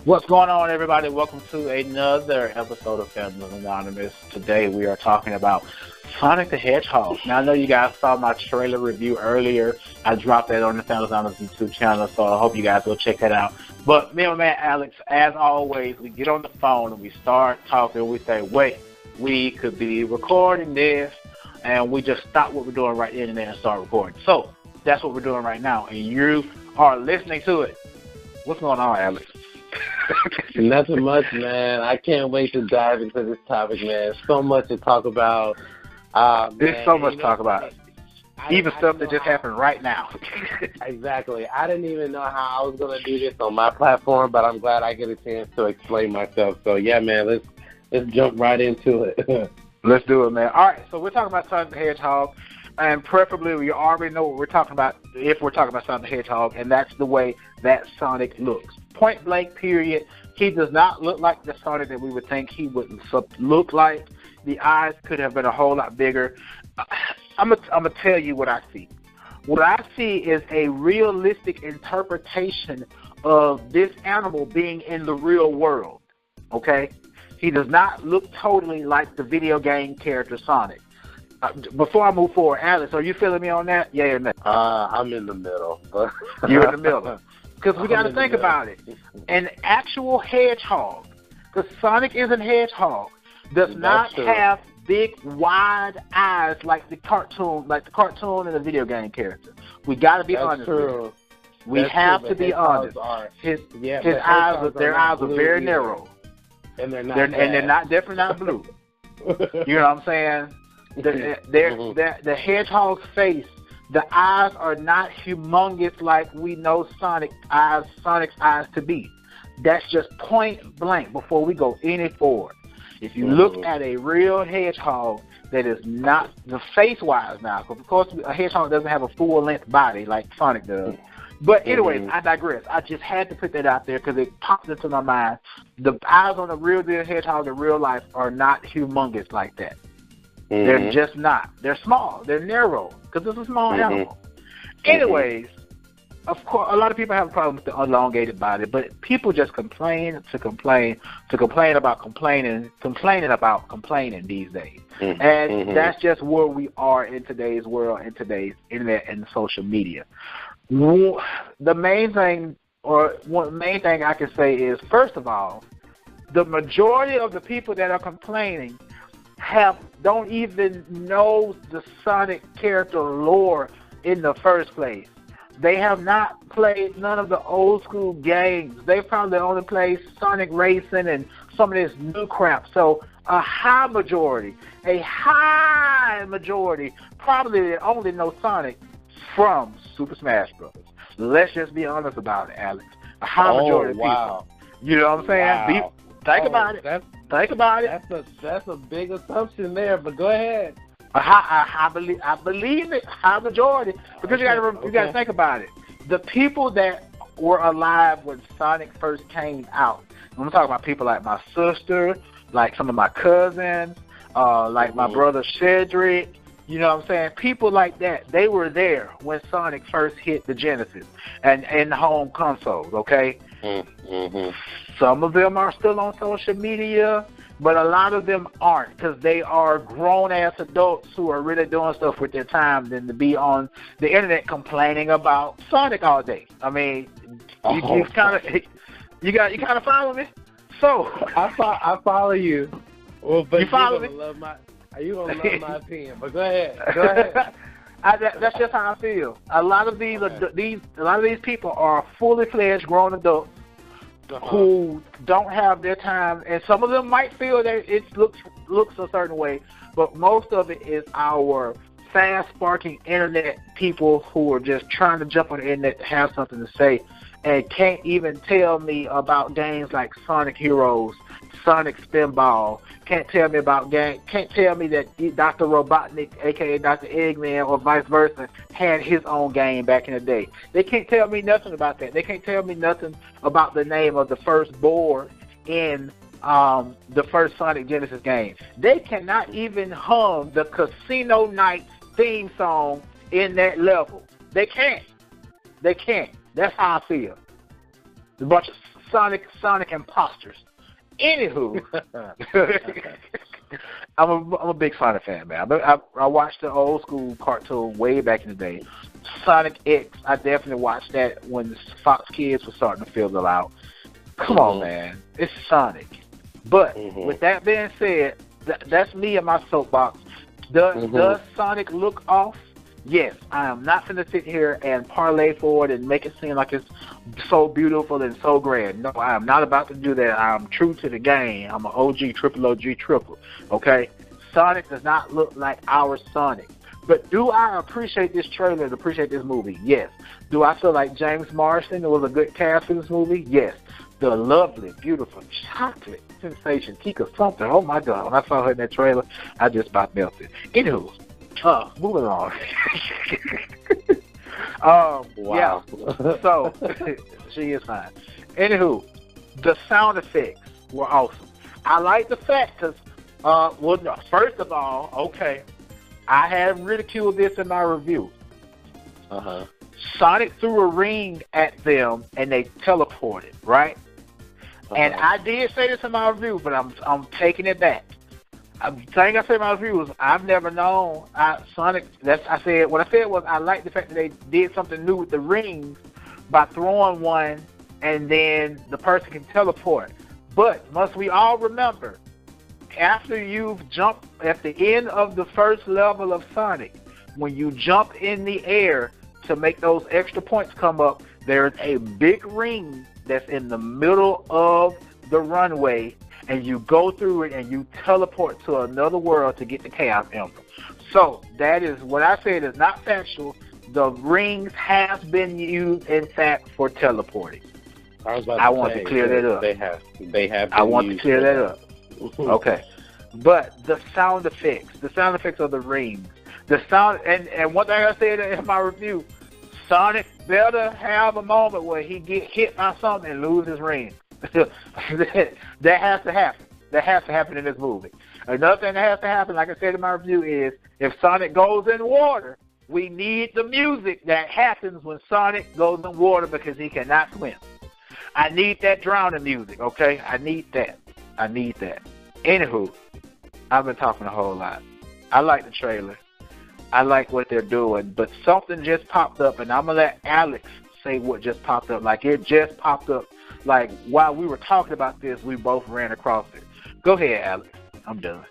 What's going on, everybody? Welcome to another episode of Fandom Anonymous. Today we are talking about Sonic the Hedgehog. Now, I know you guys saw my trailer review earlier. I dropped that on the Fandom Anonymous YouTube channel, so I hope you guys will check that out. But me and my man Alex, as always, we get on the phone and we start talking. We say, wait, we could be recording this, and we just stop what we're doing right in and there and start recording. So that's what we're doing right now, and you are listening to it. What's going on, Alex? Nothing much, man. I can't wait to dive into this topic, man. So much to talk about. There's so much to talk about. Even stuff that just happened right now. Exactly. I didn't even know how I was going to do this on my platform, but I'm glad I get a chance to explain myself. So, yeah, man, let's jump right into it. Let's do it, man. All right, so we're talking about Sonic the Hedgehog, and preferably we already know what we're talking about if we're talking about Sonic the Hedgehog, and that's the way that Sonic looks. Point blank, period. He does not look like the Sonic that we would think he would look like. The eyes could have been a whole lot bigger. I'm gonna tell you what I see. What I see is a realistic interpretation of this animal being in the real world. Okay? He does not look totally like the video game character Sonic. Before I move forward, Alex, are you feeling me on that? Yeah or no? I'm in the middle. You're in the middle. Because we got to think about it. An actual hedgehog, because Sonic is a hedgehog, does not have big, wide eyes like the cartoon and the video game character. We got to be honest. True. We have to be honest. His eyes are very narrow, and they're not definitely not blue. You know what I'm saying? The hedgehog's face. The eyes are not humongous like we know Sonic's eyes to be. That's just point blank before we go any forward. If you look at a real hedgehog that is not the face-wise now, because of course a hedgehog doesn't have a full-length body like Sonic does. But anyways, I digress. I just had to put that out there because it popped into my mind. The eyes on a real hedgehog in real life are not humongous like that. They're just not. They're small. They're narrow because it's a small animal. Anyways, of course, a lot of people have a problem with the elongated body, but people just complain about complaining these days. And that's just where we are in today's world, in today's internet and social media. The main thing I can say is, first of all, the majority of the people that are complaining don't even know the Sonic character lore in the first place. They have not played none of the old school games. They probably only played Sonic Racing and some of this new crap. So a high majority probably only know Sonic from Super Smash Bros. Let's just be honest about it, Alex. A high majority of people. You know what I'm saying? Wow. Think about it. That's a big assumption there, but go ahead. I believe it, high majority, because you got to think about it. The people that were alive when Sonic first came out, I'm talking about people like my sister, like some of my cousins, like my brother Cedric. You know what I'm saying? People like that, they were there when Sonic first hit the Genesis and in the home consoles. Okay. Some of them are still on social media, but a lot of them aren't, because they are grown-ass adults who are really doing stuff with their time than to be on the internet complaining about Sonic all day. I mean, you kind of follow me? So I follow you. Well, but you follow me? You gonna love my opinion? But go ahead. That's just how I feel. A lot of these people are fully fledged grown adults who don't have their time, and some of them might feel that it looks a certain way, but most of it is our fast-sparking internet people who are just trying to jump on the internet to have something to say and can't even tell me about games like Sonic Heroes, Sonic Spinball. Can't tell me that Dr. Robotnik, a.k.a. Dr. Eggman, or vice versa, had his own game back in the day. They can't tell me nothing about that. They can't tell me nothing about the name of the first board in the first Sonic Genesis game. They cannot even hum the Casino Nights theme song in that level. They can't. That's how I feel. A bunch of Sonic imposters. Anywho, I'm a big Sonic fan, man. I watched the old school cartoon way back in the day. Sonic X, I definitely watched that when the Fox Kids were starting to fizzle out. Come on, man. It's Sonic. But with that being said, that's me and my soapbox. Does Sonic look off? Yes. I am not going to sit here and parlay for it and make it seem like it's so beautiful and so grand. No, I am not about to do that. I am true to the game. I'm an OG, triple. Okay? Sonic does not look like our Sonic. But do I appreciate this trailer and appreciate this movie? Yes. Do I feel like James Marsden was a good cast for this movie? Yes. The lovely, beautiful, chocolate sensation, Kika something. Oh my God! When I saw her in that trailer, I just about melted. Anywho, moving on. Wow. Yeah. So she is fine. Anywho, the sound effects were awesome. I like the fact because, first of all, okay, I have ridiculed this in my review. Sonic threw a ring at them and they teleported, right? And I did say this in my review, but I'm taking it back. The thing I said in my review was I've never known Sonic. What I said was I like the fact that they did something new with the rings by throwing one and then the person can teleport. But must we all remember, after you've jumped at the end of the first level of Sonic, when you jump in the air to make those extra points come up, there's a big ring that's in the middle of the runway, and you go through it and you teleport to another world to get the Chaos Emerald. So that is what I said is not factual. The rings have been used, in fact, for teleporting. I want to clear that up. They have. I want to clear that up. Okay, but the sound effects of the rings, the sound, and one thing I said in my review, Sonic better have a moment where he get hit by something and lose his ring. That has to happen. That has to happen in this movie. Another thing that has to happen, like I said in my review, is if Sonic goes in water, we need the music that happens when Sonic goes in water because he cannot swim. I need that drowning music, okay? I need that. Anywho, I've been talking a whole lot. I like the trailer. I like what they're doing, but something just popped up, and I'm going to let Alex say what just popped up. Like, it just popped up. Like, while we were talking about this, we both ran across it. Go ahead, Alex. I'm done.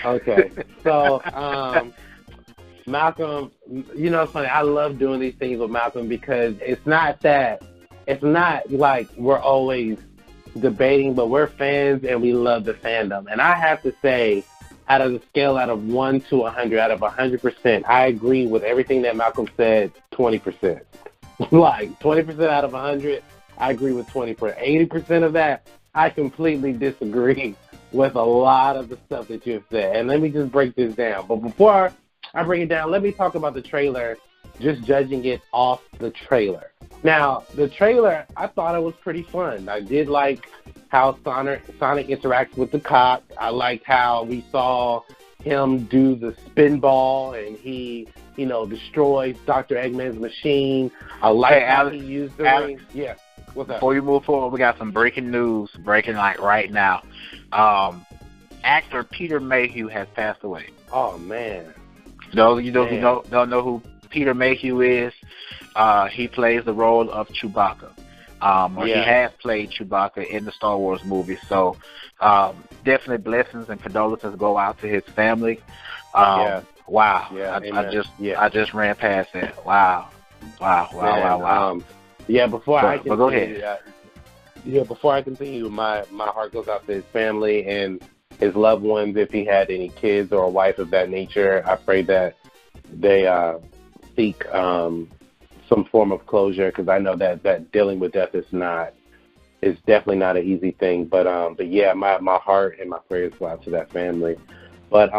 Okay. So, Malcolm, you know, it's funny. I love doing these things with Malcolm because it's not like we're always debating, but we're fans and we love the fandom. And I have to say, out of the scale, out of 1 to 100, out of 100%, I agree with everything that Malcolm said, 20%. Like, 20% out of 100, I agree with 20%. 80% of that, I completely disagree with a lot of the stuff that you've said. And let me just break this down. But before I break it down, let me talk about the trailer, just judging it off the trailer. Now, the trailer, I thought it was pretty fun. I did like how Sonic interacts with the cop. I liked how we saw him do the spin ball and he, you know, destroys Dr. Eggman's machine. I like how he used the ring. Yeah. What's up? Before you move forward, we got some breaking news breaking like right now. Actor Peter Mayhew has passed away. Oh, man. Those of you who don't know who Peter Mayhew is, he plays the role of Chewbacca. He has played Chewbacca in the Star Wars movie. So definitely blessings and condolences go out to his family. Wow. Yeah, I just ran past that. Wow. Before I continue, go ahead. Before I continue, my heart goes out to his family and his loved ones. If he had any kids or a wife of that nature, I pray that they seek some form of closure, because I know that dealing with death is definitely not an easy thing. But yeah, my heart and my prayers go out to that family. But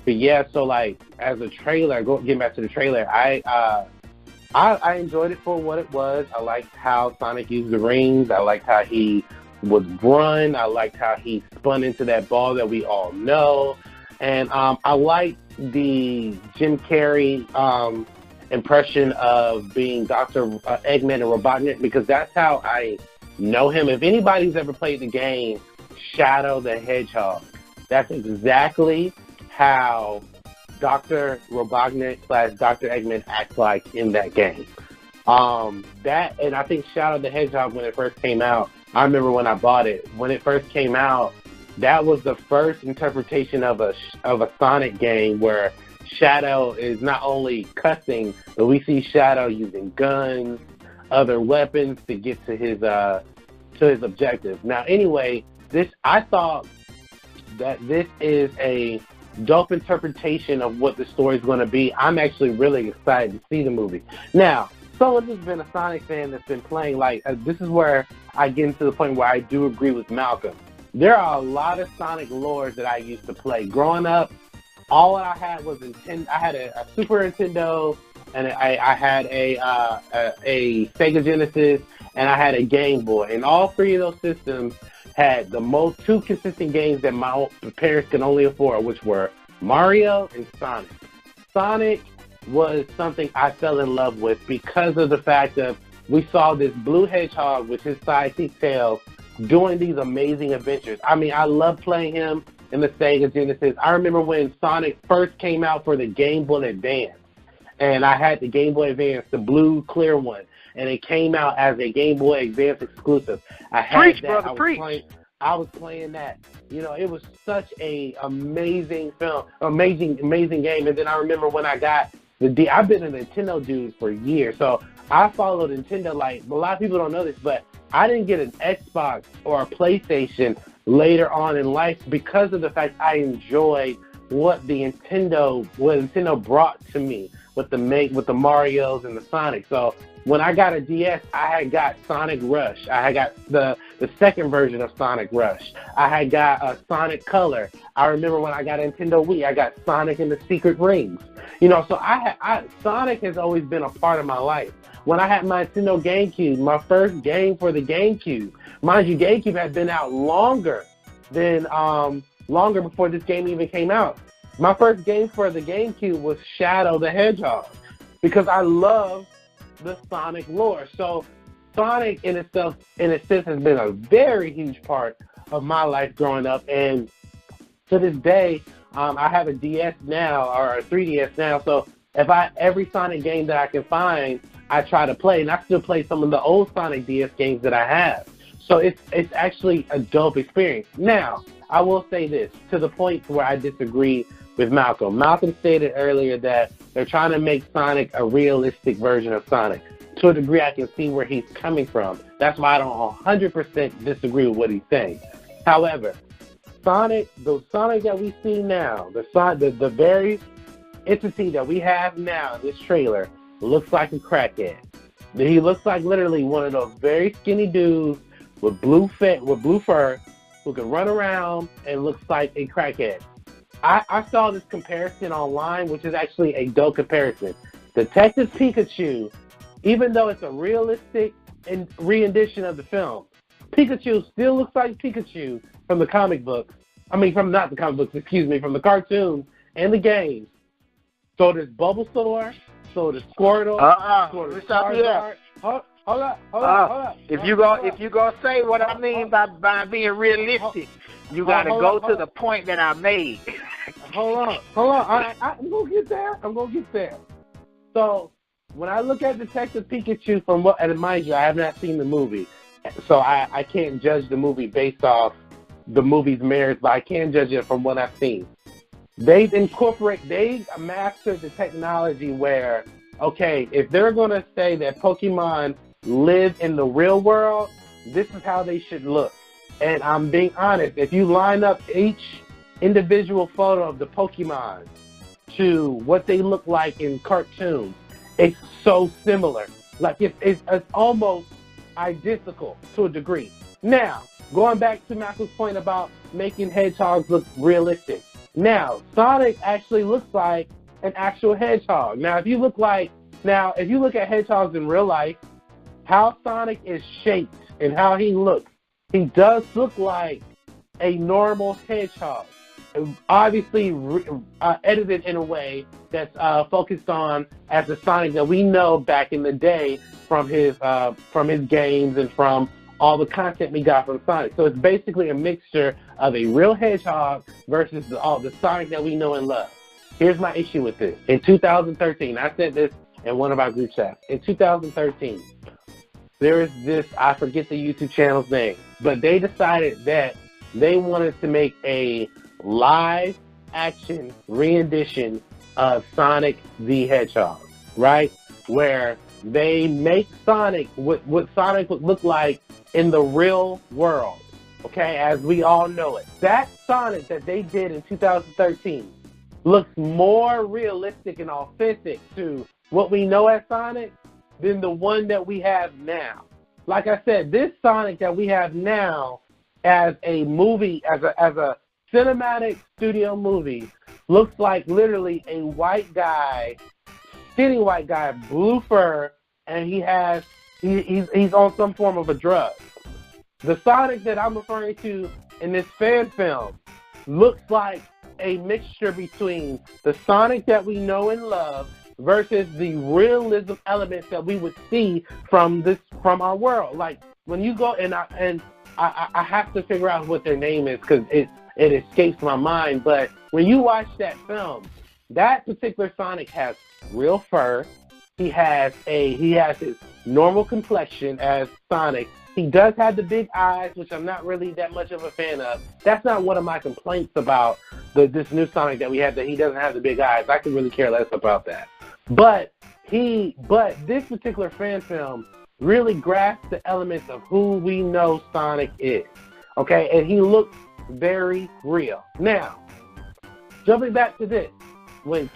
yeah, so like as a trailer, getting back to the trailer, I enjoyed it for what it was. I liked how Sonic used the rings. I liked how he would run. I liked how he spun into that ball that we all know. And I liked the Jim Carrey impression of being Dr. Eggman and Robotnik, because that's how I know him. If anybody's ever played the game Shadow the Hedgehog, that's exactly how Dr. Robotnik / Dr. Eggman acts like in that game. And I think Shadow the Hedgehog, when it first came out, I remember when I bought it. When it first came out, that was the first interpretation of a Sonic game where Shadow is not only cussing, but we see Shadow using guns, other weapons to get to his objective. Now, anyway, I thought that this is a dope interpretation of what the story is going to be. I'm actually really excited to see the movie. Now, someone who's been a Sonic fan that's been playing, this is where I get into the point where I do agree with Malcolm. There are a lot of Sonic lores that I used to play. Growing up, all I had was I had a Super Nintendo, and I had a Sega Genesis, and I had a Game Boy. And all three of those systems had the two consistent games that my parents could only afford, which were Mario and Sonic. Sonic was something I fell in love with because of the fact that we saw this blue hedgehog with his sidekick Tails doing these amazing adventures. I mean, I love playing him in the Sega Genesis. I remember when Sonic first came out for the Game Boy Advance, and I had the Game Boy Advance, the blue clear one, and it came out as a Game Boy Advance exclusive. I had that. Brother, preach. I was playing that. You know, it was such a amazing film, amazing game. And then I remember when I got I've been a Nintendo dude for years, so I followed Nintendo. Like, a lot of people don't know this, but I didn't get an Xbox or a PlayStation later on in life because of the fact I enjoyed what Nintendo brought to me with the Marios and the Sonic. So when I got a DS, I had got Sonic Rush. I had got the second version of Sonic Rush. I had got a Sonic Color. I remember when I got a Nintendo Wii, I got Sonic and the Secret Rings. You know, so Sonic has always been a part of my life. When I had my Nintendo GameCube, my first game for the GameCube, mind you, GameCube had been out longer before this game even came out. My first game for the GameCube was Shadow the Hedgehog because I love the Sonic lore. So Sonic in a sense has been a very huge part of my life growing up, and to this day, I have a DS now, or a 3DS now, so every Sonic game that I can find, I try to play, and I still play some of the old Sonic DS games that I have. So it's actually a dope experience. Now, I will say this, to the point where I disagree with Malcolm. Malcolm stated earlier that they're trying to make Sonic a realistic version of Sonic. To a degree, I can see where he's coming from. That's why I don't 100% disagree with what he's saying. However, the Sonic that we see now, the very entity that we have now in this trailer, looks like a crackhead. He looks like literally one of those very skinny dudes with blue fur who can run around and looks like a crackhead. I saw this comparison online, which is actually a dope comparison. Detective Pikachu, even though it's a realistic rendition of the film, Pikachu still looks like Pikachu from the comic books. I mean, from the cartoons and the games. So does Bulbasaur, so does Squirtle, so does Charizard. Hold up. If you gonna say what I mean by being realistic, you gotta go to the point that I made. Hold on. I'm gonna get there. So when I look at Detective Pikachu and mind you, I have not seen the movie, so I can't judge the movie based off the movie's merits, but I can judge it from what I've seen. They mastered the technology where, okay, if they're gonna say that Pokemon live in the real world, this is how they should look. And I'm being honest, if you line up each individual photo of the Pokemon to what they look like in cartoons, it's so similar. Like it's almost identical to a degree. Now, going back to Michael's point about making hedgehogs look realistic. Now, Sonic actually looks like an actual hedgehog. Now, if you look at hedgehogs in real life, how Sonic is shaped and how he looks, he does look like a normal hedgehog. Obviously, edited in a way that's focused on as the Sonic that we know back in the day from his games and from all the content we got from Sonic. So it's basically a mixture of a real hedgehog versus the Sonic that we know and love. Here's my issue with this. In 2013, I said this in one of our group chats. In 2013, there is this, I forget the YouTube channel's name, but they decided that they wanted to make a live action rendition of Sonic the Hedgehog, right? Where they make Sonic what Sonic would look like in the real world, okay, as we all know it. That Sonic that they did in 2013 looks more realistic and authentic to what we know as Sonic than the one that we have now. Like I said, this Sonic that we have now as a movie, as a cinematic studio movie, looks like literally a white guy, skinny white guy, blue fur, and he's on some form of a drug. The Sonic that I'm referring to in this fan film looks like a mixture between the Sonic that we know and love versus the realism elements that we would see from our world. Like when you go and I have to figure out what their name is because it escapes my mind. But when you watch that film, that particular Sonic has real fur. He has his normal complexion as Sonic. He does have the big eyes, which I'm not really that much of a fan of. That's not one of my complaints about this new Sonic that we have, that he doesn't have the big eyes. I could really care less about that. But this particular fan film really grasps the elements of who we know Sonic is. Okay, and he looks very real. Now, jumping back to this, when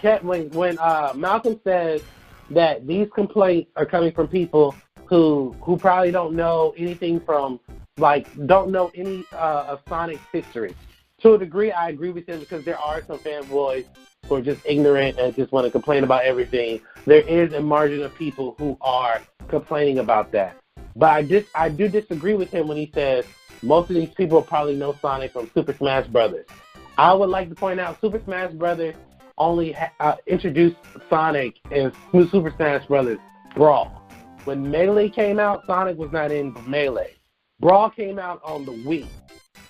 Malcolm says that these complaints are coming from people who probably don't know anything don't know any of Sonic's history. To a degree, I agree with him because there are some fanboys who are just ignorant and just want to complain about everything. There is a margin of people who are complaining about that. But I do disagree with him when he says most of these people probably know Sonic from Super Smash Brothers. I would like to point out Super Smash Brothers only introduced Sonic in Super Smash Brothers Brawl. When Melee came out, Sonic was not in Melee. Brawl came out on the Wii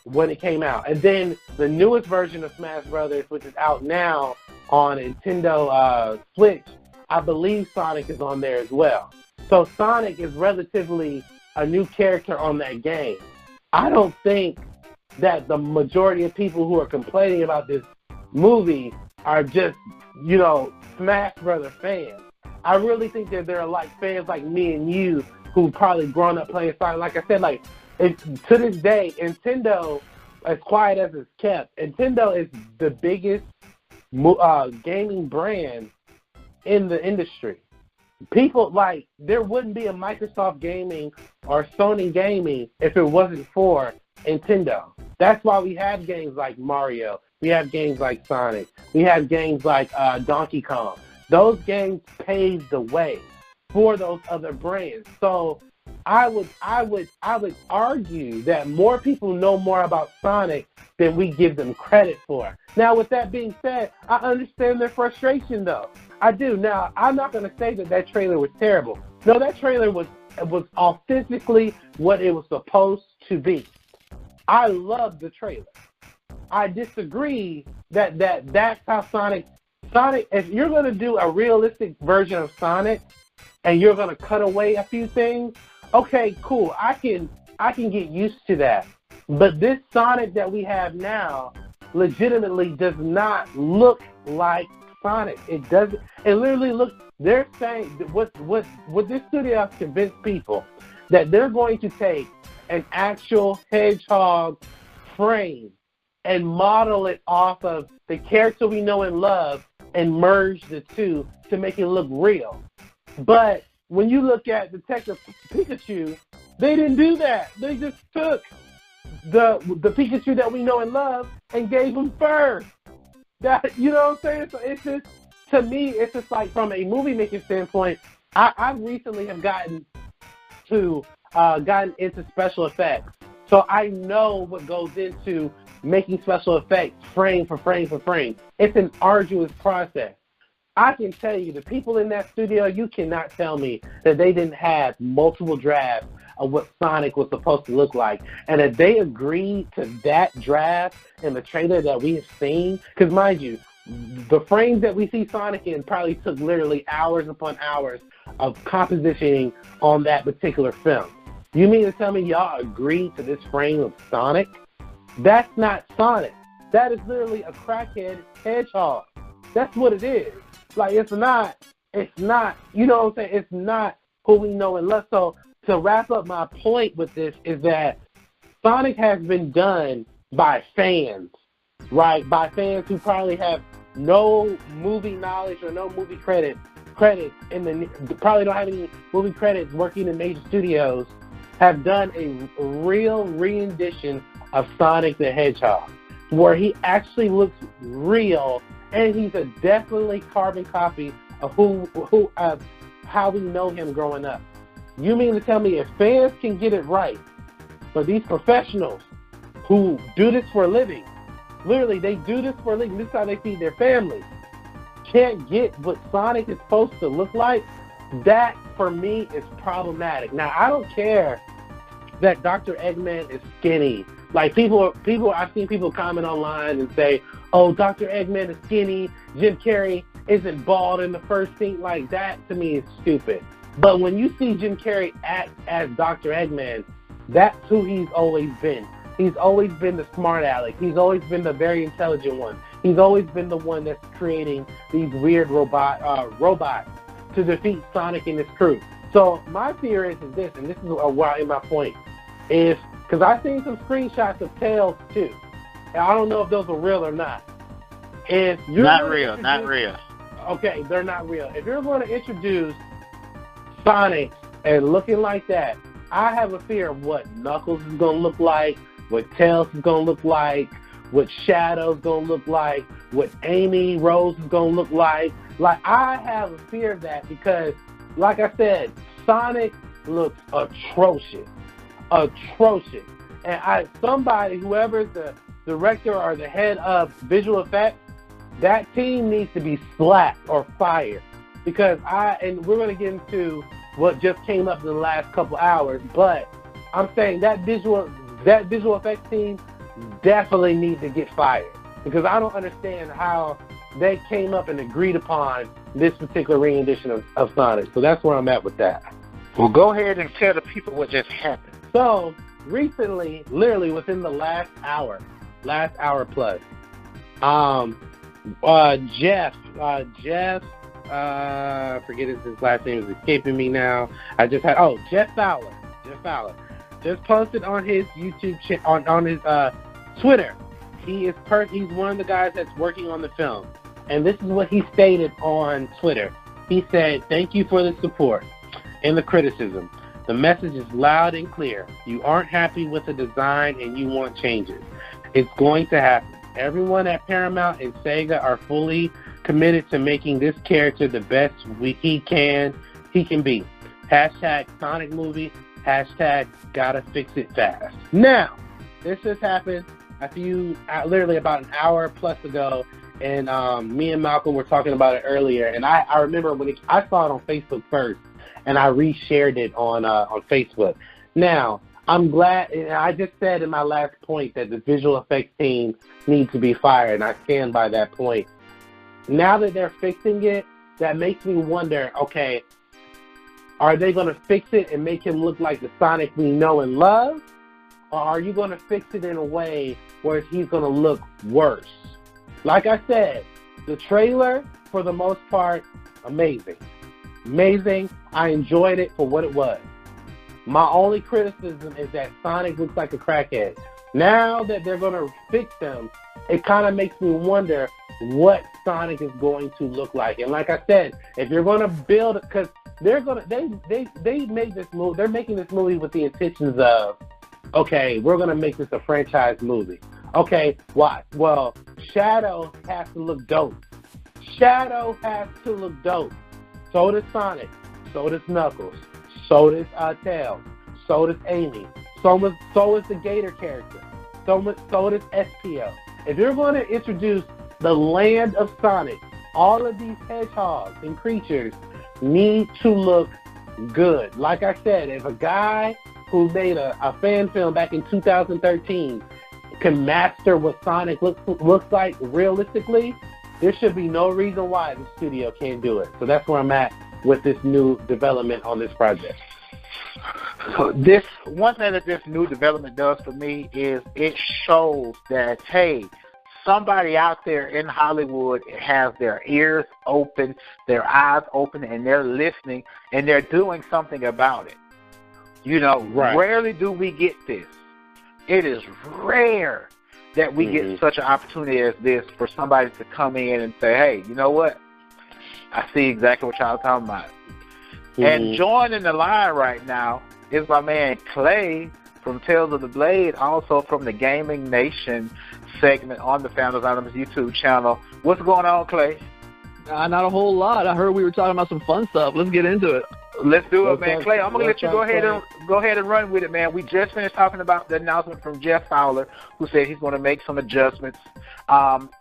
when it came out. And then the newest version of Smash Brothers, which is out now on Nintendo Switch, I believe Sonic is on there as well. So Sonic is relatively a new character on that game. I don't think that the majority of people who are complaining about this movie are just, Smash Brother fans. I really think that there are fans like me and you who've probably grown up playing Sonic. Like I said, to this day, Nintendo, as quiet as it's kept, Nintendo is the biggest gaming brand in the industry. People, there wouldn't be a Microsoft Gaming or Sony Gaming if it wasn't for Nintendo. That's why we have games like Mario. We have games like Sonic. We have games like Donkey Kong. Those games paved the way for those other brands. So I would argue that more people know more about Sonic than we give them credit for. Now, with that being said, I understand their frustration, though. I do. Now, I'm not going to say that trailer was terrible. No, that trailer was authentically what it was supposed to be. I love the trailer. I disagree that's how Sonic, if you're going to do a realistic version of Sonic and you're going to cut away a few things, okay, cool. I can get used to that. But this Sonic that we have now legitimately does not look like Sonic. It doesn't. It literally looks. They're saying what this studio has convinced people that they're going to take an actual hedgehog frame and model it off of the character we know and love and merge the two to make it look real. But when you look at Detective Pikachu, they didn't do that. They just took the Pikachu that we know and love and gave him fur. That, you know what I'm saying? So it's just, to me, it's just like from a movie making standpoint, I recently have gotten into special effects. So I know what goes into making special effects frame for frame for frame. It's an arduous process. I can tell you, the people in that studio, you cannot tell me that they didn't have multiple drafts of what Sonic was supposed to look like. And if they agreed to that draft in the trailer that we have seen, because mind you, the frames that we see Sonic in probably took literally hours upon hours of compositioning on that particular film. You mean to tell me y'all agreed to this frame of Sonic? That's not Sonic. That is literally a crackhead hedgehog. That's what it is. Like, it's not, you know what I'm saying? It's not who we know and love. So to wrap up my point with this is that Sonic has been done by fans, right? By fans who probably have no movie knowledge or no movie credits probably don't have any movie credits working in major studios, have done a real rendition of Sonic the Hedgehog, where he actually looks real, and he's a definitely carbon copy of how we know him growing up. You mean to tell me if fans can get it right, but these professionals who do this for a living, literally they do this for a living, this is how they feed their families, can't get what Sonic is supposed to look like? That, for me, is problematic. Now, I don't care that Dr. Eggman is skinny. Like, I've seen people comment online and say, oh, Dr. Eggman is skinny, Jim Carrey isn't bald in the first scene. Like, that, to me, is stupid. But when you see Jim Carrey act as Dr. Eggman, that's who he's always been. He's always been the smart aleck. He's always been the very intelligent one. He's always been the one that's creating these weird robots to defeat Sonic and his crew. So my theory is this, and this is why my point is, because I've seen some screenshots of Tails too, and I don't know if those are real or not. If you're not real. Okay, they're not real. If you're going to introduce Sonic and looking like that, I have a fear of what Knuckles is going to look like, what Tails is going to look like, what Shadow's going to look like, what Amy Rose is going to look like. Like, I have a fear of that because, like I said, Sonic looks atrocious. Atrocious. And whoever's the director or the head of visual effects, that team needs to be slapped or fired. Because and we're going to get into what just came up in the last couple hours, but I'm saying that visual effects team definitely needs to get fired, because I don't understand how they came up and agreed upon this particular rendition of Sonic. So that's where I'm at with that. Well, go ahead and tell the people what just happened. So recently, literally within the last hour plus, Jeff, forget his last name is escaping me now. Jeff Fowler just posted on his YouTube on his Twitter. He's one of the guys that's working on the film, and this is what he stated on Twitter. He said, "Thank you for the support and the criticism. The message is loud and clear. You aren't happy with the design and you want changes. It's going to happen. Everyone at Paramount and Sega are fully committed to making this character the best he can be. Hashtag Sonic movie. Hashtag gotta fix it fast." Now, this just happened literally about an hour plus ago, and me and Malcolm were talking about it earlier, and I remember when I saw it on Facebook first, and I reshared it on Facebook. Now, I'm glad, and I just said in my last point that the visual effects team needs to be fired, and I stand by that point. Now that they're fixing it, that makes me wonder, okay, are they going to fix it and make him look like the Sonic we know and love? Or are you going to fix it in a way where he's going to look worse? Like I said, the trailer, for the most part, amazing. Amazing. I enjoyed it for what it was. My only criticism is that Sonic looks like a crackhead. Now that they're going to fix him, it kind of makes me wonder what Sonic is going to look like. And like I said, if you're going to build, because they made this movie, they're making this movie with the intentions of, okay, we're going to make this a franchise movie. Okay, why? Well, Shadow has to look dope. Shadow has to look dope. So does Sonic. So does Knuckles. So does Tails. So does Amy. So is the Gator character. So does SPO. If you're going to introduce the land of Sonic, all of these hedgehogs and creatures need to look good. Like I said, if a guy who made a fan film back in 2013 can master what Sonic looks like realistically, there should be no reason why the studio can't do it. So that's where I'm at with this new development on this project. So this one thing that this new development does for me is it shows that, hey, somebody out there in Hollywood has their ears open, their eyes open, and they're listening, and they're doing something about it. You know, rarely do we get this. It is rare that we get such an opportunity as this for somebody to come in and say, hey, you know what? I see exactly what y'all are talking about. And joining the line right now is my man Clay from Tales of the Blade, also from the Gaming Nation segment on the Founders Anonymous YouTube channel. What's going on, Clay? Not a whole lot. I heard we were talking about some fun stuff. Let's get into it. Let's do it, man. Clay, I'm going to let you go ahead and run with it, man. We just finished talking about the announcement from Jeff Fowler, who said he's going to make some adjustments.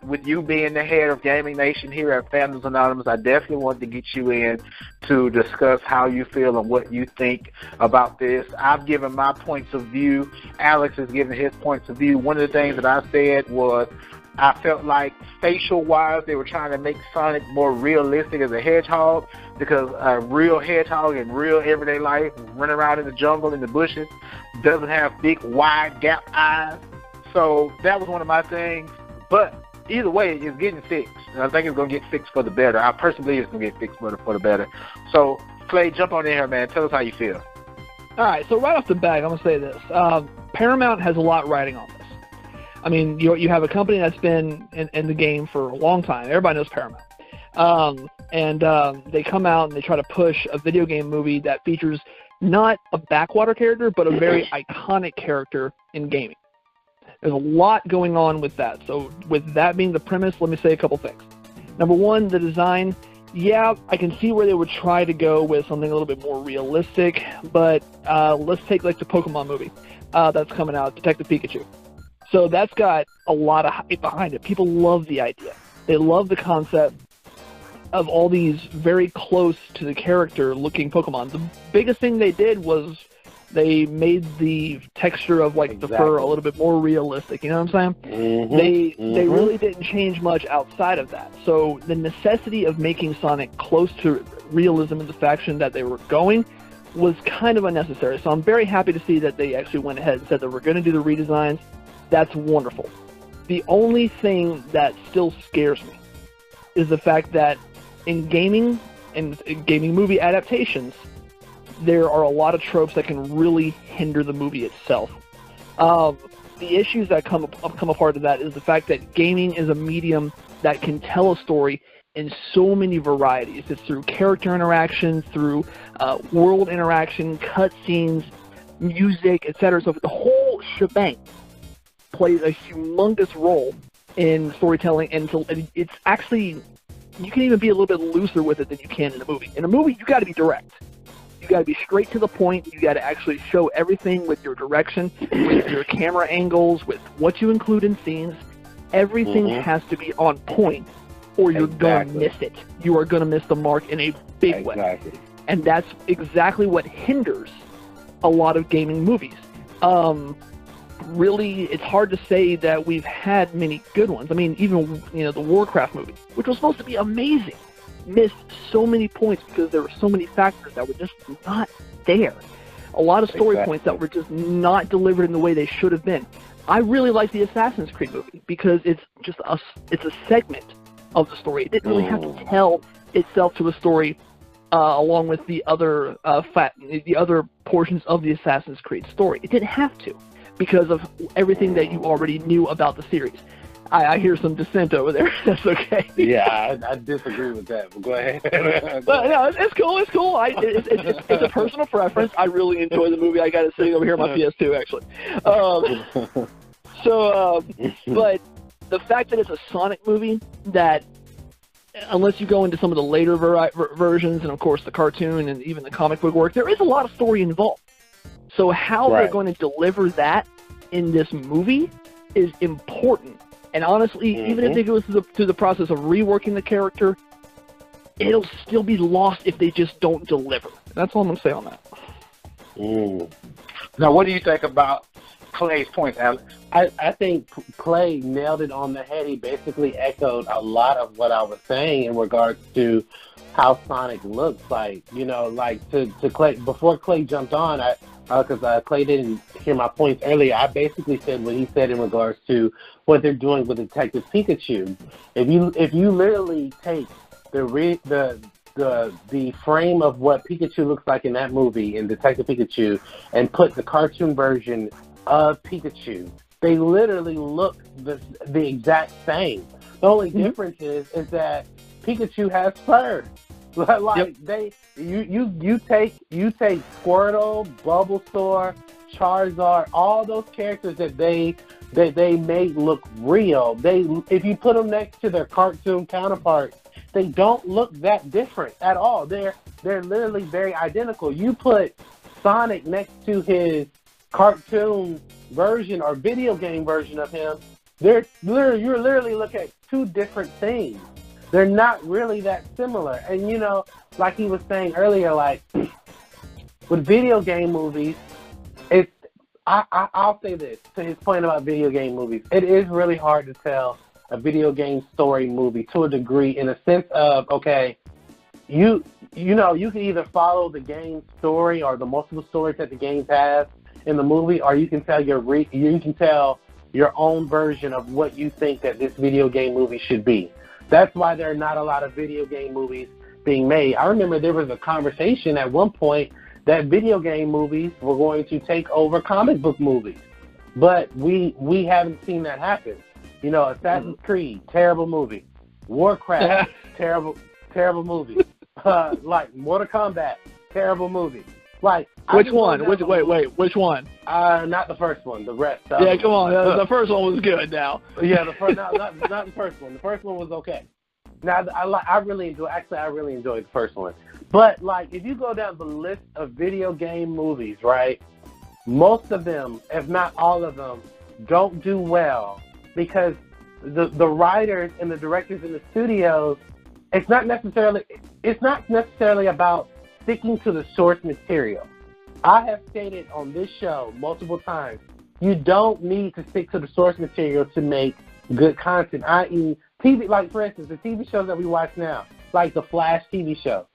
With you being the head of Gaming Nation here at Founders Anonymous, I definitely wanted to get you in to discuss how you feel and what you think about this. I've given my points of view. Alex has given his points of view. One of the things that I said was I felt like facial-wise they were trying to make Sonic more realistic as a hedgehog, because a real hedgehog in real everyday life, running around in the jungle, in the bushes, doesn't have big, wide, gap eyes. So that was one of my things. But either way, it's getting fixed. And I think it's going to get fixed for the better. I personally believe it's going to get fixed for the better. So, Clay, jump on in here, man. Tell us how you feel. All right, so right off the bat, I'm going to say this. Paramount has a lot riding on this. I mean, you have a company that's been in the game for a long time. Everybody knows Paramount. They come out and they try to push a video game movie that features not a backwater character, but a very iconic character in gaming. There's a lot going on with that. So with that being the premise, let me say a couple things. Number one, the design. Yeah, I can see where they would try to go with something a little bit more realistic, but let's take like the Pokemon movie that's coming out, Detective Pikachu. So that's got a lot of hype behind it. People love the idea. They love the concept of all these very close to the character looking Pokemon. The biggest thing they did was they made the texture of like the fur a little bit more realistic. You know what I'm saying? They really didn't change much outside of that. So the necessity of making Sonic close to realism in the faction that they were going was kind of unnecessary. So I'm very happy to see that they actually went ahead and said that we're going to do the redesigns. That's wonderful. The only thing that still scares me is the fact that in gaming and gaming movie adaptations, there are a lot of tropes that can really hinder the movie itself. The issues that come apart of that is the fact that gaming is a medium that can tell a story in so many varieties. It's through character interaction, through world interaction, cutscenes, music, etc. So the whole shebang plays a humongous role in storytelling, and so it's actually, you can even be a little bit looser with it than you can in a movie. In a movie, you got to be direct. You got to be straight to the point. You got to actually show everything with your direction, with your camera angles, with what you include in scenes. Everything has to be on point, or you're going to miss it. You are going to miss the mark in a big way. And that's exactly what hinders a lot of gaming movies. Really, it's hard to say that we've had many good ones. I mean, even the Warcraft movie, which was supposed to be amazing, missed so many points because there were so many factors that were just not there. A lot of story points that were just not delivered in the way they should have been. I really like the Assassin's Creed movie because it's just a segment of the story. It didn't really have to tell itself to a story along with the other portions of the Assassin's Creed story. It didn't have to, because of everything that you already knew about the series. I hear some dissent over there. That's okay. Yeah, I disagree with that, but go ahead. But no, it's cool. It's cool. It's a personal preference. I really enjoy the movie. I got it sitting over here on my PS2, actually. But the fact that it's a Sonic movie that, unless you go into some of the later versions, and of course the cartoon and even the comic book work, there is a lot of story involved. So how they're going to deliver that in this movie is important. And honestly, even if they go through the process of reworking the character, it'll still be lost if they just don't deliver. That's all I'm going to say on that. Now, what do you think about Clay's point, Alex? I think Clay nailed it on the head. He basically echoed a lot of what I was saying in regards to how Sonic looks like. You know, like to Clay, before Clay jumped on, because Clay didn't hear my points earlier, I basically said what he said in regards to what they're doing with Detective Pikachu. If you literally take the frame of what Pikachu looks like in that movie, in Detective Pikachu, and put the cartoon version of Pikachu, they literally look the exact same. The only difference is that Pikachu has fur. Like you take Squirtle, Bulbasaur, Charizard, all those characters that they made look real. If you put them next to their cartoon counterparts, they don't look that different at all. They're literally very identical. You put Sonic next to his cartoon version or video game version of him, you're literally looking at two different things. They're not really that similar. And, you know, like he was saying earlier, like, with video game movies, I'll say this, to his point about video game movies, it is really hard to tell a video game story movie to a degree, in a sense of, okay, you know, you can either follow the game story or the multiple stories that the games have in the movie, or you can tell your own version of what you think that this video game movie should be. That's why there are not a lot of video game movies being made. I remember there was a conversation at one point that video game movies were going to take over comic book movies, but we haven't seen that happen. You know, Assassin's Creed, terrible movie. Warcraft, terrible movie. Like Mortal Kombat, terrible movie. Like which one? Which one? Not the first one. The rest. Yeah, come on. The first one was good. Now. Yeah, the first, not the first one. The first one was okay. Now I really enjoyed the first one. But like, if you go down the list of video game movies, right? Most of them, if not all of them, don't do well because the writers and the directors in the studios, it's not necessarily about sticking to the source material. I have stated on this show multiple times, you don't need to stick to the source material to make good content, i.e. TV, like for instance, the TV shows that we watch now, like the Flash TV show.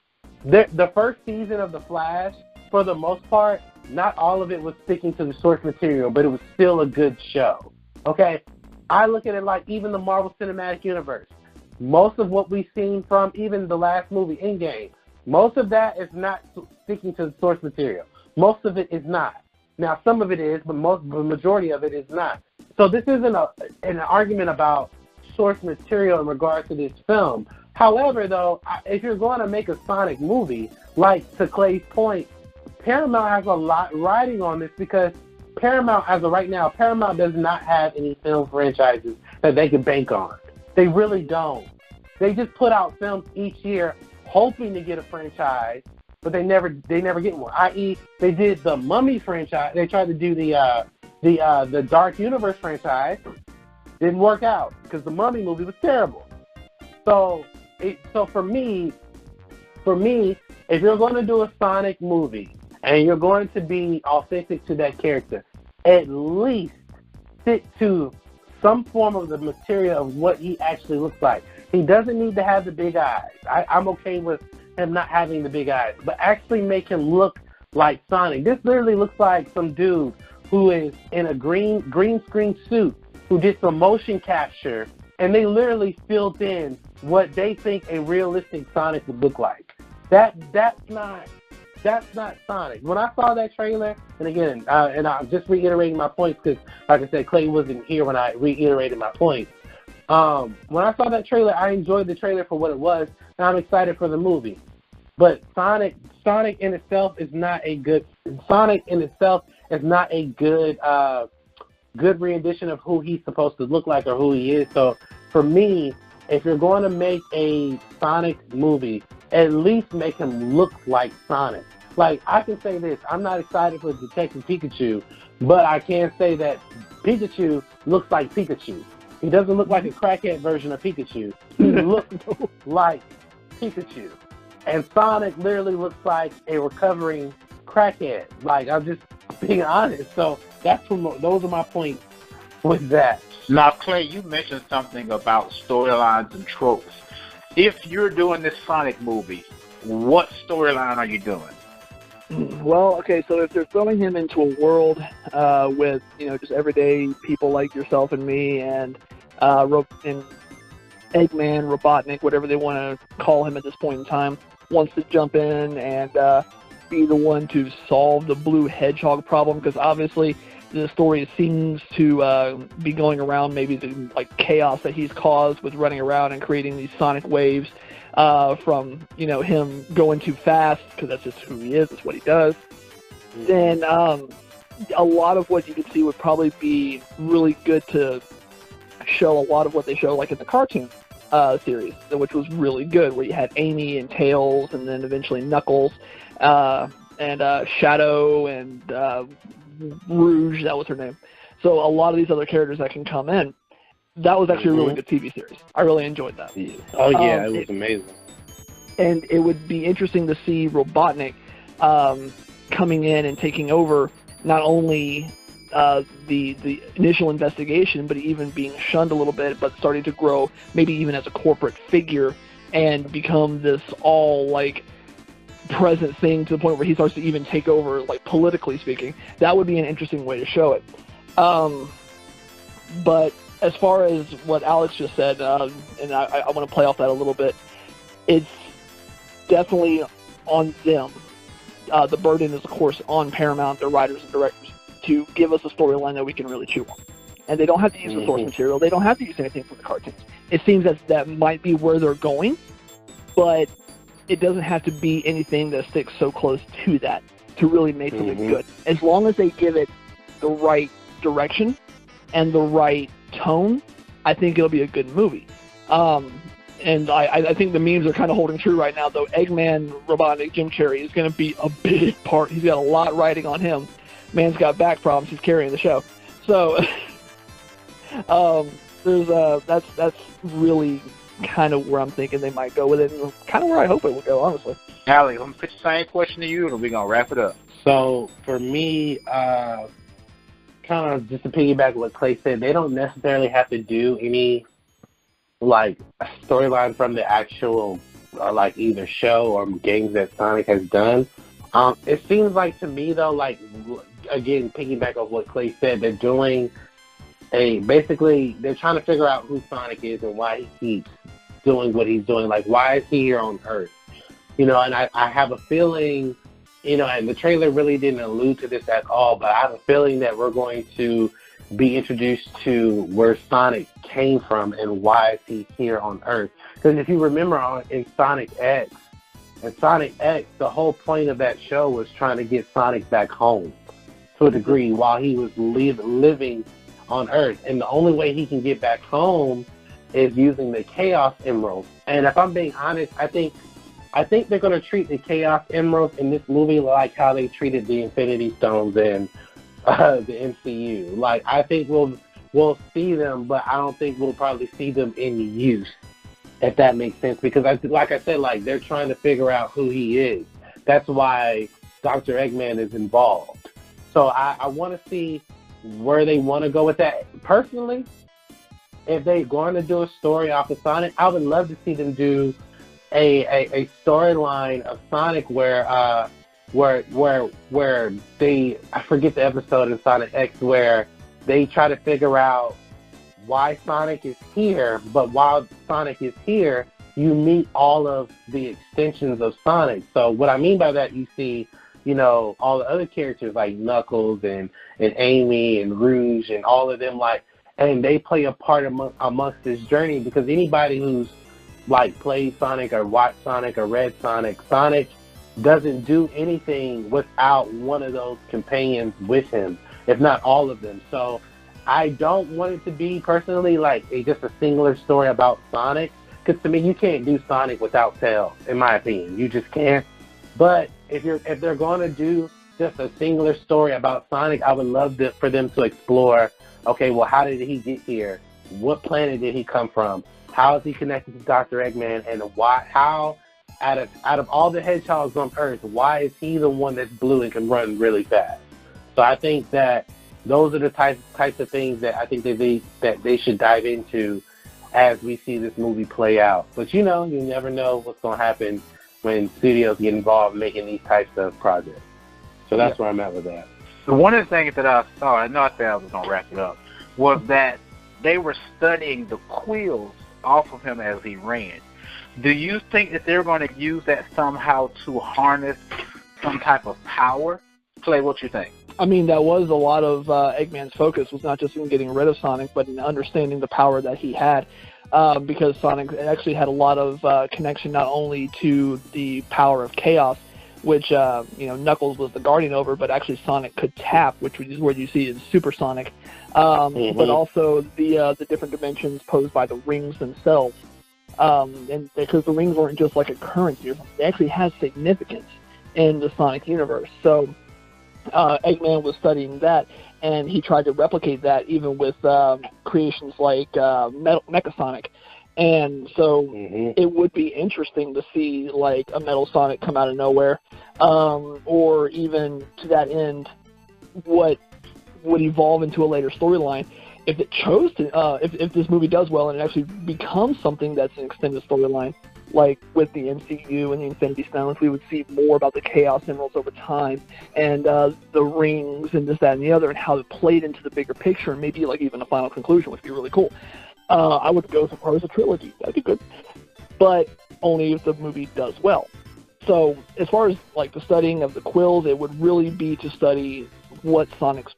The first season of the Flash, for the most part, not all of it was sticking to the source material, but it was still a good show. Okay? I look at it like even the Marvel Cinematic Universe. Most of what we've seen from even the last movie, Endgame, most of that is not sticking to the source material. Most of it is not. Now, some of it is, but the majority of it is not. So this isn't an argument about source material in regards to this film. However, though, if you're going to make a Sonic movie, like to Clay's point, Paramount has a lot riding on this because Paramount, as of right now, Paramount does not have any film franchises that they can bank on. They really don't. They just put out films each year hoping to get a franchise, but they never get one. I.e., they did the Mummy franchise. They tried to do the Dark Universe franchise. Didn't work out because the Mummy movie was terrible. So for me, if you're going to do a Sonic movie and you're going to be authentic to that character, at least stick to some form of the material of what he actually looks like. He doesn't need to have the big eyes. I'm okay with him not having the big eyes, but actually make him look like Sonic. This literally looks like some dude who is in a green screen suit who did some motion capture, and they literally filled in what they think a realistic Sonic would look like. That's not Sonic. When I saw that trailer, and again, and I'm just reiterating my points because, like I said, Clay wasn't here when I reiterated my points. When I saw that trailer, I enjoyed the trailer for what it was, and I'm excited for the movie. But Sonic in itself is not a good good rendition of who he's supposed to look like or who he is. So for me, if you're going to make a Sonic movie, at least make him look like Sonic. Like, I can say this, I'm not excited for Detective Pikachu, but I can say that Pikachu looks like Pikachu. He doesn't look like a crackhead version of Pikachu. He looks like Pikachu. And Sonic literally looks like a recovering crackhead. Like, just being honest. So those are my points with that. Now, Clay, you mentioned something about storylines and tropes. If you're doing this Sonic movie, what storyline are you doing? Well, okay, so if they're throwing him into a world with, just everyday people like yourself and me and Eggman, Robotnik, whatever they want to call him at this point in time, wants to jump in and be the one to solve the blue hedgehog problem, because obviously the story seems to be going around maybe the chaos that he's caused with running around and creating these sonic waves from him going too fast, because that's just who he is, that's what he does. Then a lot of what you could see would probably be really good to show a lot of what they show in the cartoon series, which was really good, where you had Amy and Tails and then eventually Knuckles and Shadow and Rouge, that was her name. So a lot of these other characters that can come in. That was actually a really good TV series. I really enjoyed that. Oh, yeah, it was amazing. And it would be interesting to see Robotnik coming in and taking over not only the initial investigation, but even being shunned a little bit, but starting to grow maybe even as a corporate figure and become this all present thing to the point where he starts to even take over, politically speaking. That would be an interesting way to show it. But as far as what Alex just said, and I want to play off that a little bit, it's definitely on them. The burden is, of course, on Paramount, their writers and directors, to give us a storyline that we can really chew on. And they don't have to use the source material. They don't have to use anything from the cartoons. It seems that might be where they're going, but it doesn't have to be anything that sticks so close to that to really make something good. As long as they give it the right direction and the right tone, I think it'll be a good movie. And I think the memes are kind of holding true right now, though. Eggman, Robotnik, Jim Carrey is going to be a big part. He's got a lot riding on him. Man's got back problems. He's carrying the show. So that's really kind of where I'm thinking they might go with it, and kind of where I hope it will go, honestly. Allie, I'm going to put the same question to you, and we're going to wrap it up. So, for me, kind of just to piggyback what Clay said, they don't necessarily have to do any, a storyline from the actual, either show or games that Sonic has done. It seems to me, though, again, piggyback off what Clay said, they're doing basically, they're trying to figure out who Sonic is and why he keeps doing what he's doing. Why is he here on Earth? And I have a feeling, and the trailer really didn't allude to this at all, but I have a feeling that we're going to be introduced to where Sonic came from and why is he here on Earth. Because if you remember in Sonic X, the whole point of that show was trying to get Sonic back home to a degree while he was living on Earth. And the only way he can get back home is using the Chaos Emeralds. And if I'm being honest, I think they're going to treat the Chaos Emeralds in this movie like how they treated the Infinity Stones in the MCU. I think we'll see them, but I don't think we'll probably see them in use, if that makes sense. Because like I said, they're trying to figure out who he is. That's why Dr. Eggman is involved. So I want to see where they want to go with that. Personally, if they're going to do a story off of Sonic, I would love to see them do a storyline of Sonic where they, I forget the episode in Sonic X, where they try to figure out why Sonic is here, but while Sonic is here, you meet all of the extensions of Sonic. So what I mean by that, you see, all the other characters like Knuckles and Amy and Rouge and all of them, and they play a part amongst this journey, because anybody who's played Sonic or watched Sonic or read Sonic doesn't do anything without one of those companions with him, if not all of them. So I don't want it to be personally just a singular story about Sonic, because to me you can't do Sonic without Tails, in my opinion. You just can't. But if they're going to do just a singular story about Sonic, I would love for them to explore, okay, well, how did he get here? What planet did he come from? How is he connected to Dr. Eggman? And how, out of all the hedgehogs on Earth, why is he the one that's blue and can run really fast? So I think that those are the types of things that I think that they should dive into as we see this movie play out. But you never know what's going to happen when studios get involved making these types of projects. So that's where I'm at with that. So one of the things that I saw, I know I said I was going to wrap it up, was that they were studying the quills off of him as he ran. Do you think that they're going to use that somehow to harness some type of power? Clay, what you think? I mean, that was a lot of Eggman's focus, was not just in getting rid of Sonic, but in understanding the power that he had, because Sonic actually had a lot of connection not only to the power of chaos, which Knuckles was the guardian over, but actually Sonic could tap, which is where you see in Super Sonic, but also the different dimensions posed by the rings themselves, and because the rings weren't just like a currency, they actually had significance in the Sonic universe. So Eggman was studying that, and he tried to replicate that even with creations like Mecha Sonic. And so it would be interesting to see like a Metal Sonic come out of nowhere, or even to that end, what would evolve into a later storyline if it chose to. If this movie does well and it actually becomes something that's an extended storyline, like with the MCU and the Infinity Stones, we would see more about the Chaos Emeralds over time, and the rings and this, that, and the other, and how it played into the bigger picture, and maybe like even a final conclusion, which would be really cool. I would go so far as a trilogy. That'd be good. But only if the movie does well. So as far as like the studying of the quills, it would really be to study where Sonic's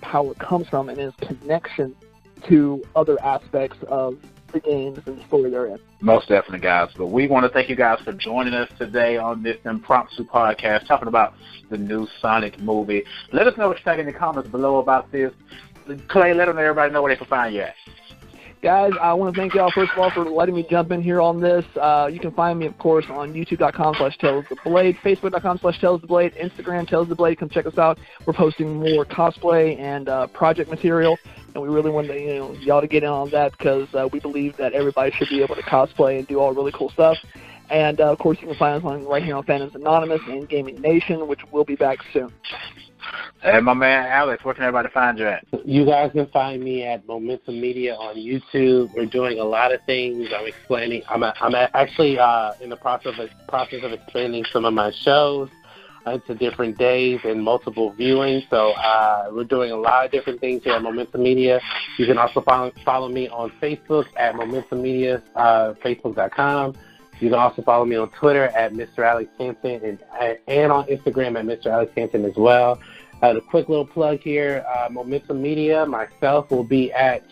power comes from and his connection to other aspects of the games and the story they're in. Most definitely, guys. But we want to thank you guys for joining us today on this impromptu podcast talking about the new Sonic movie. Let us know what you think in the comments below about this. Clay, let everybody know where they can find you at. Guys, I want to thank y'all, first of all, for letting me jump in here on this. You can find me, of course, on youtube.com/TalesTheBlade, Facebook.com/TalesTheBlade, Instagram, TalesTheBlade. Come check us out. We're posting more cosplay and project material, and we really want to, y'all to get in on that, because we believe that everybody should be able to cosplay and do all really cool stuff. And, of course, you can find us right here on Fandoms Anonymous and Gaming Nation, which will be back soon. And my man Alex, where can everybody find you at? You guys can find me at Momentum Media on YouTube. We're doing a lot of things. I'm actually in the process of expanding some of my shows into different days and multiple viewings. So we're doing a lot of different things here at Momentum Media. You can also follow me on Facebook at Momentum Media, Facebook.com. You can also follow me on Twitter at Mr. Alex Hansen and on Instagram at Mr. Alex Hansen as well. A quick little plug here, Momentum Media, myself, will be at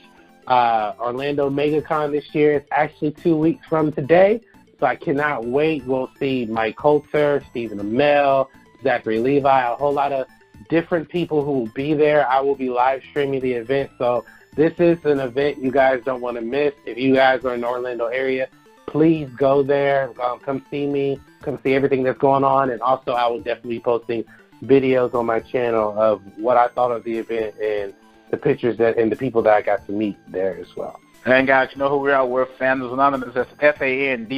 Orlando MegaCon this year. It's actually 2 weeks from today, so I cannot wait. We'll see Mike Coulter, Stephen Amell, Zachary Levi, a whole lot of different people who will be there. I will be live streaming the event, so this is an event you guys don't want to miss. If you guys are in the Orlando area, please go there. Come see me. Come see everything that's going on, and also I will definitely be posting videos on my channel of what I thought of the event and the pictures and the people that I got to meet there as well. And guys, you know who we are. We're Fandoms Anonymous. That's FANDOMS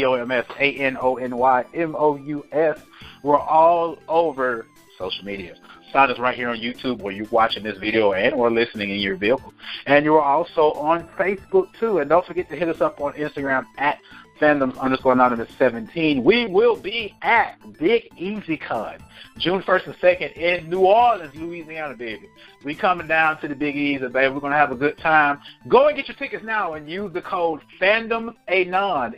ANONYMOUS. We're all over social media. Find us right here on YouTube, where you're watching this video and or listening in your vehicle. And you're also on Facebook too. And don't forget to hit us up on Instagram at Fandoms_Anonymous17. We will be at Big Easy Con, June 1st and 2nd in New Orleans, Louisiana, baby. We coming down to the Big Easy, baby. We're going to have a good time. Go and get your tickets now and use the code FANDOMSANON,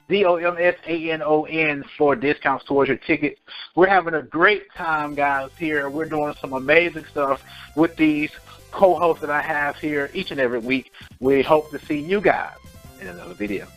FANDOMSANON, for discounts towards your tickets. We're having a great time, guys, here. We're doing some amazing stuff with these co-hosts that I have here each and every week. We hope to see you guys in another video.